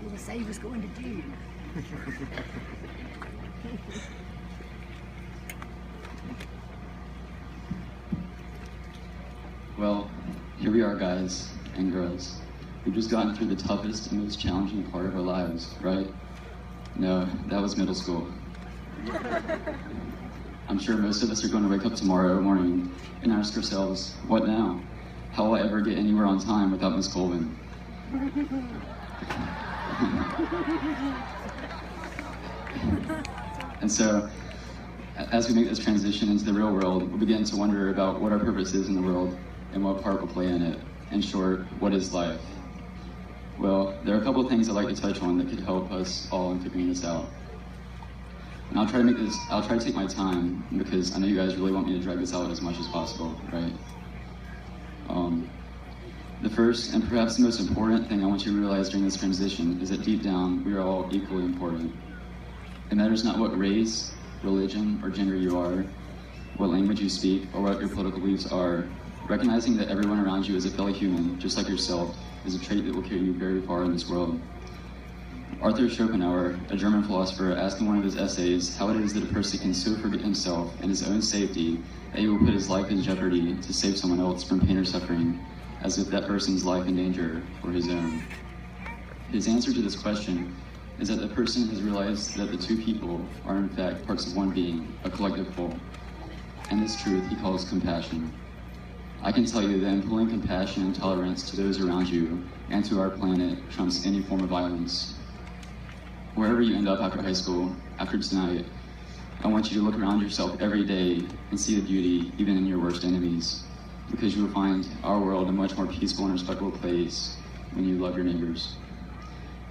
What the Savior's going to do? Well, here we are, guys and girls. We've just gotten through the toughest and most challenging part of our lives, right? No, that was middle school. I'm sure most of us are going to wake up tomorrow morning and ask ourselves, what now? How will I ever get anywhere on time without Miss Colvin? And so, as we make this transition into the real world, we'll begin to wonder about what our purpose is in the world and what part we'll play in it. In short, what is life? Well, there are a couple of things I'd like to touch on that could help us all in figuring this out. And I'll try to take my time because I know you guys really want me to drag this out as much as possible, right? The first and perhaps the most important thing I want you to realize during this transition is that deep down, we are all equally important. It matters not what race, religion, or gender you are, what language you speak, or what your political beliefs are. Recognizing that everyone around you is a fellow human, just like yourself, is a trait that will carry you very far in this world. Arthur Schopenhauer, a German philosopher, asked in one of his essays how it is that a person can so forget himself and his own safety that he will put his life in jeopardy to save someone else from pain or suffering, as if that person's life in danger were his own. His answer to this question is that the person has realized that the two people are in fact parts of one being, a collective whole. And this truth he calls compassion. I can tell you that employing compassion and tolerance to those around you and to our planet trumps any form of violence. Wherever you end up after high school, after tonight, I want you to look around yourself every day and see the beauty even in your worst enemies, because you will find our world a much more peaceful and respectable place when you love your neighbors.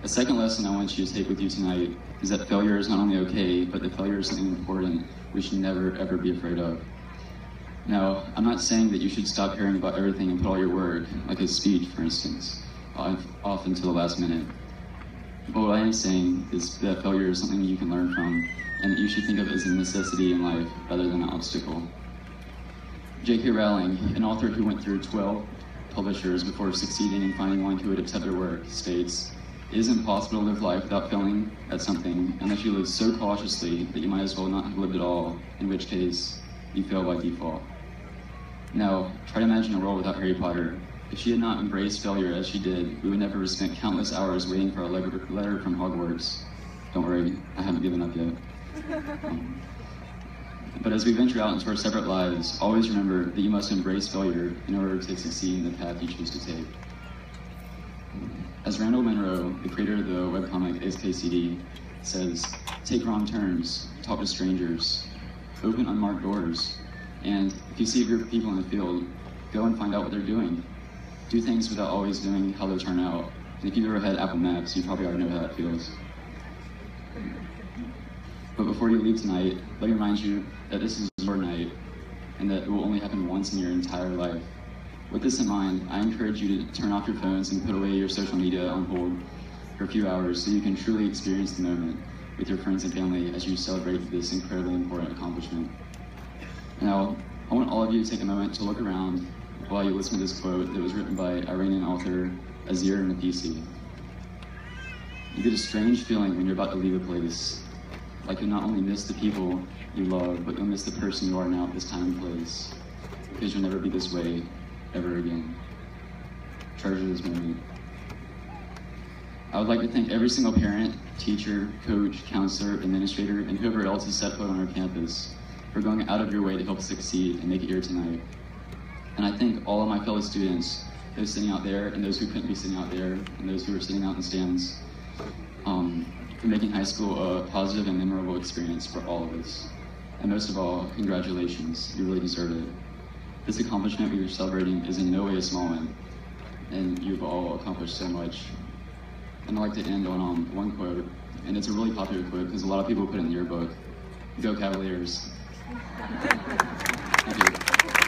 A second lesson I want you to take with you tonight is that failure is not only okay, but that failure is something important we should never ever be afraid of. Now, I'm not saying that you should stop caring about everything and put all your work, like a speech for instance, off until the last minute. But what I am saying is that failure is something you can learn from, and that you should think of it as a necessity in life rather than an obstacle. J.K. Rowling, an author who went through 12 publishers before succeeding in finding one who would accept their work, states, "It is impossible to live life without failing at something unless you live so cautiously that you might as well not have lived at all, in which case you fail by default." Now, try to imagine a world without Harry Potter. If she had not embraced failure as she did, we would never have spent countless hours waiting for a letter from Hogwarts. Don't worry, I haven't given up yet. But as we venture out into our separate lives, always remember that you must embrace failure in order to succeed in the path you choose to take. As Randall Monroe, the creator of the webcomic SKCD, says, take wrong turns, talk to strangers, open unmarked doors, and if you see a group of people in the field, go and find out what they're doing. Do things without always knowing how they'll turn out. And if you've ever had Apple Maps, you probably already know how that feels. But before you leave tonight, let me remind you that this is your night, and that it will only happen once in your entire life. With this in mind, I encourage you to turn off your phones and put away your social media on hold for a few hours so you can truly experience the moment with your friends and family as you celebrate this incredibly important accomplishment. Now, I want all of you to take a moment to look around while you listen to this quote that was written by Iranian author Azir Nafisi. You get a strange feeling when you're about to leave a place, like you'll not only miss the people you love, but you'll miss the person you are now at this time and place, because you'll never be this way ever again. Treasure this moment. I would like to thank every single parent, teacher, coach, counselor, administrator, and whoever else has set foot on our campus for going out of your way to help us succeed and make it here tonight. And I thank all of my fellow students, those sitting out there and those who couldn't be sitting out there, and those who are sitting out in the stands, for making high school a positive and memorable experience for all of us. And most of all, congratulations, you really deserve it. This accomplishment we are celebrating is in no way a small one, and you've all accomplished so much. And I'd like to end on one quote, and it's a really popular quote because a lot of people put it in the yearbook. Go Cavaliers. Thank you.